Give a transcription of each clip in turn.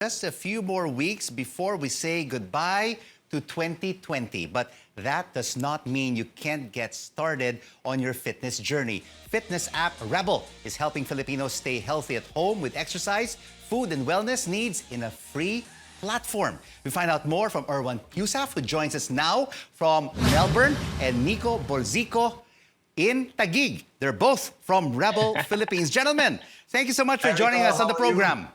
Just a few more weeks before we say goodbye to 2020. But that does not mean you can't get started on your fitness journey. Fitness app Rebel is helping Filipinos stay healthy at home with exercise, food, and wellness needs in a free platform. We find out more from Erwan, who joins us now from Melbourne, and Nico Bolzico in Taguig. They're both from Rebel Philippines. Gentlemen, thank you so much for joining us on the program.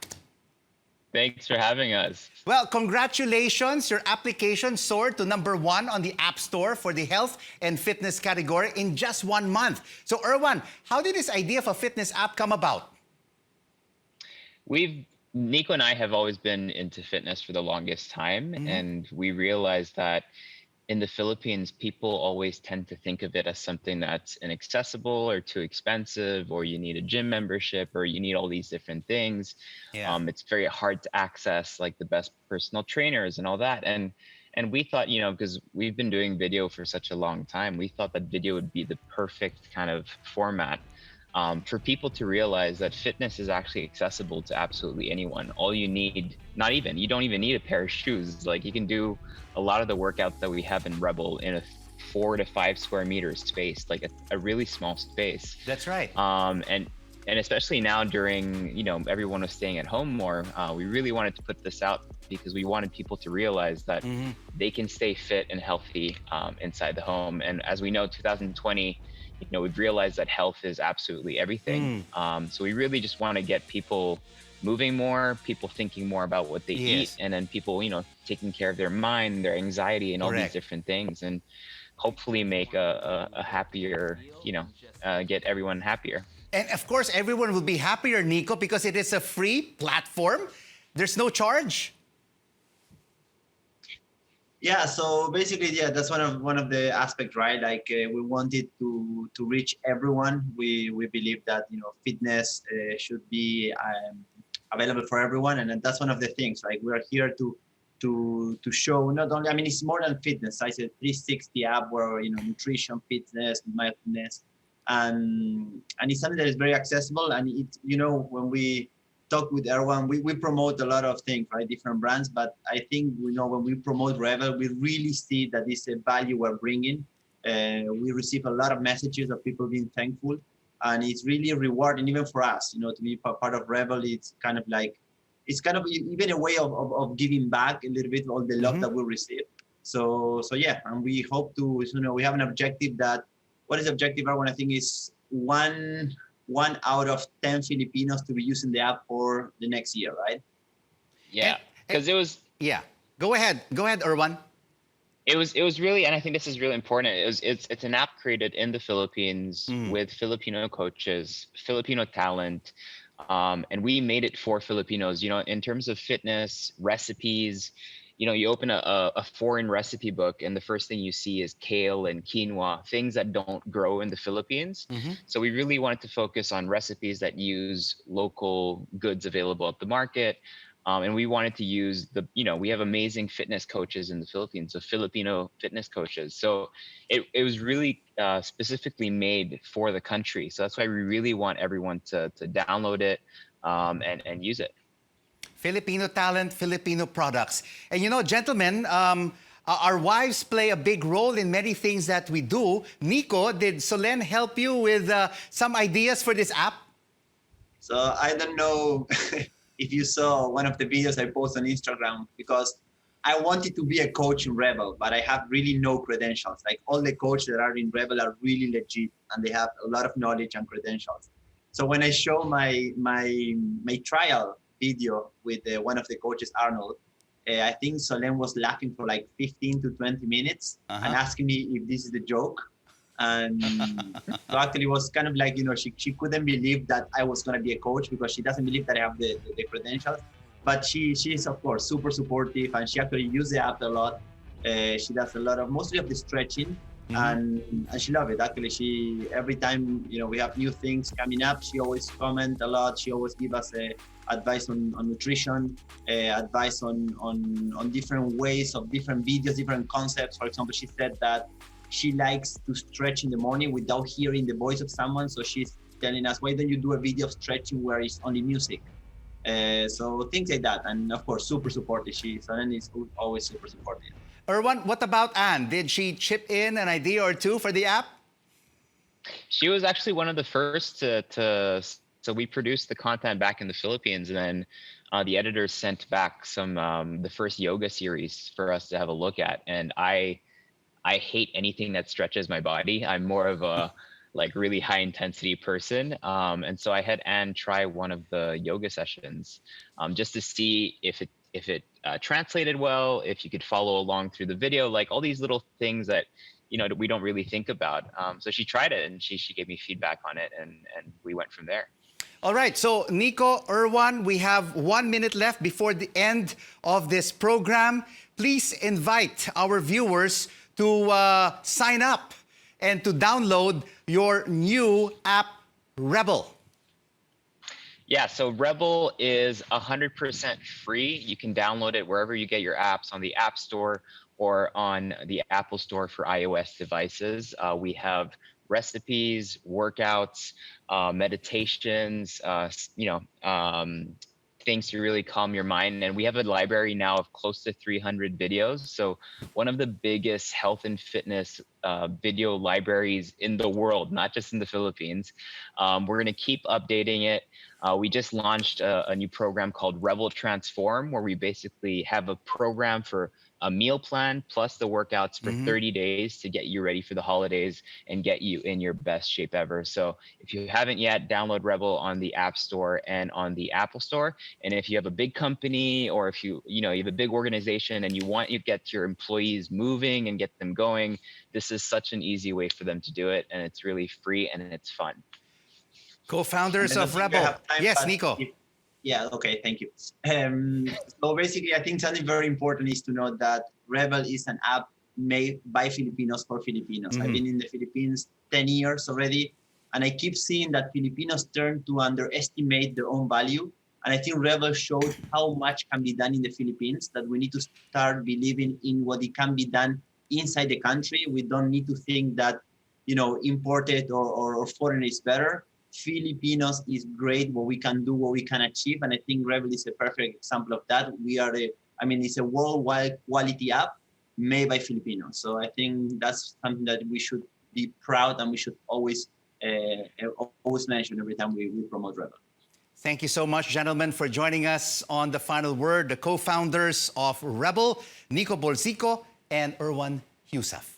Thanks for having us. Well, congratulations. Your application soared to #1 on the App Store for the health and fitness category in just 1 month. So, Erwan, how did this idea of a fitness app come about? Nico and I have always been into fitness for the longest time, and we realized that in the Philippines, people always tend to think of it as something that's inaccessible or too expensive, or you need a gym membership, or you need all these different things. Yeah. It's very hard to access like the best personal trainers and all that. And we thought, because we've been doing video for such a long time, we thought that video would be the perfect kind of format for people to realize that fitness is actually accessible to absolutely anyone. All you need, you don't even need a pair of shoes. Like, you can do a lot of the workouts that we have in Rebel in a 4 to 5 square meters space, like a really small space. That's right. And especially now during, everyone was staying at home more, we really wanted to put this out because we wanted people to realize that they can stay fit and healthy inside the home. And as we know, 2020, we've realized that health is absolutely everything. So we really just want to get people moving more, people thinking more about what they eat, and then people, taking care of their mind, their anxiety, and all these different things, and hopefully make a happier, get everyone happier. And of course, everyone will be happier, Nico, because it is a free platform. There's no charge. Yeah, so basically, that's one of the aspects, right? Like we wanted to reach everyone. We believe that fitness should be available for everyone, and that's one of the things. Like, we are here to show not only. I mean, it's more than fitness. I said 360 app where nutrition, fitness, mindfulness, and it's something that is very accessible. And it when we talk with Erwan, we promote a lot of things, right? Different brands, but I think when we promote Rebel, we really see that it's a value we're bringing. We receive a lot of messages of people being thankful, and it's really rewarding even for us. To be part of Rebel, it's kind of even a way of giving back a little bit all the love that we receive. So yeah, and we hope to. We have an objective that. What is the objective, Erwan? I think is one out of 10 Filipinos to be using the app for the next year, right? Yeah, because it was. Yeah, go ahead, Erwan. It was really, and I think this is really important. It's an app created in the Philippines with Filipino coaches, Filipino talent, and we made it for Filipinos. In terms of fitness, recipes. You open a foreign recipe book, and the first thing you see is kale and quinoa, things that don't grow in the Philippines. So we really wanted to focus on recipes that use local goods available at the market. And we wanted to use we have amazing fitness coaches in the Philippines, so Filipino fitness coaches. So it was really specifically made for the country. So that's why we really want everyone to download it and use it. Filipino talent, Filipino products. And gentlemen, our wives play a big role in many things that we do. Nico, did Solen help you with some ideas for this app? So I don't know if you saw one of the videos I posted on Instagram, because I wanted to be a coach in Rebel, but I have really no credentials. Like, all the coaches that are in Rebel are really legit, and they have a lot of knowledge and credentials. So when I show my trial video with one of the coaches, Arnold, I think Solen was laughing for like 15 to 20 minutes and asking me if this is a joke. And so actually it was kind of like, she couldn't believe that I was going to be a coach, because she doesn't believe that I have the credentials. But she is, of course, super supportive, and she actually uses the app a lot. She does mostly of the stretching. And she loves it. Actually, every time we have new things coming up, she always comments a lot. She always gives us advice on nutrition, advice on different ways of different videos, different concepts. For example, she said that she likes to stretch in the morning without hearing the voice of someone. So she's telling us, why don't you do a video of stretching where it's only music? So things like that. And of course, super supportive. Sonnen is always super supportive. Erwan, what about Anne? Did she chip in an idea or two for the app? She was actually one of the first so we produced the content back in the Philippines, and then the editors sent back some the first yoga series for us to have a look at. And I hate anything that stretches my body. I'm more of a like really high intensity person. And so I had Anne try one of the yoga sessions just to see if it translated well, if you could follow along through the video, like all these little things that, you know, we don't really think about. So she tried it and she gave me feedback on it, and we went from there. All right, so Nico, Erwan, we have 1 minute left before the end of this program. Please invite our viewers to sign up and to download your new app, Rebel. Yeah, so Rebel is 100% free. You can download it wherever you get your apps, on the App Store or on the Apple Store for iOS devices. We have recipes, workouts, meditations, things to really calm your mind. And we have a library now of close to 300 videos. So one of the biggest health and fitness video libraries in the world, not just in the Philippines. We're going to keep updating it. We just launched a new program called Rebel Transform, where we basically have a program for a meal plan plus the workouts for 30 days to get you ready for the holidays and get you in your best shape ever. So if you haven't yet, download Rebel on the App Store and on the Apple Store. And if you have a big company, or if you have a big organization and you want to get your employees moving and get them going, this is such an easy way for them to do it. And it's really free and it's fun. Co-founders of Rebel. Yes, Nico. Yeah, okay, thank you. So basically, I think something very important is to know that Rebel is an app made by Filipinos for Filipinos. I've been in the Philippines 10 years already, and I keep seeing that Filipinos turn to underestimate their own value. And I think Rebel showed how much can be done in the Philippines, that we need to start believing in what it can be done inside the country. We don't need to think that, imported or foreign is better. Filipinos is great, what we can do, what we can achieve. And I think Rebel is a perfect example of that. It's a worldwide quality app made by Filipinos. So I think that's something that we should be proud, and we should always mention every time we promote Rebel. Thank you so much, gentlemen, for joining us on The Final Word, the co-founders of Rebel, Nico Bolzico and Erwan Heussaff.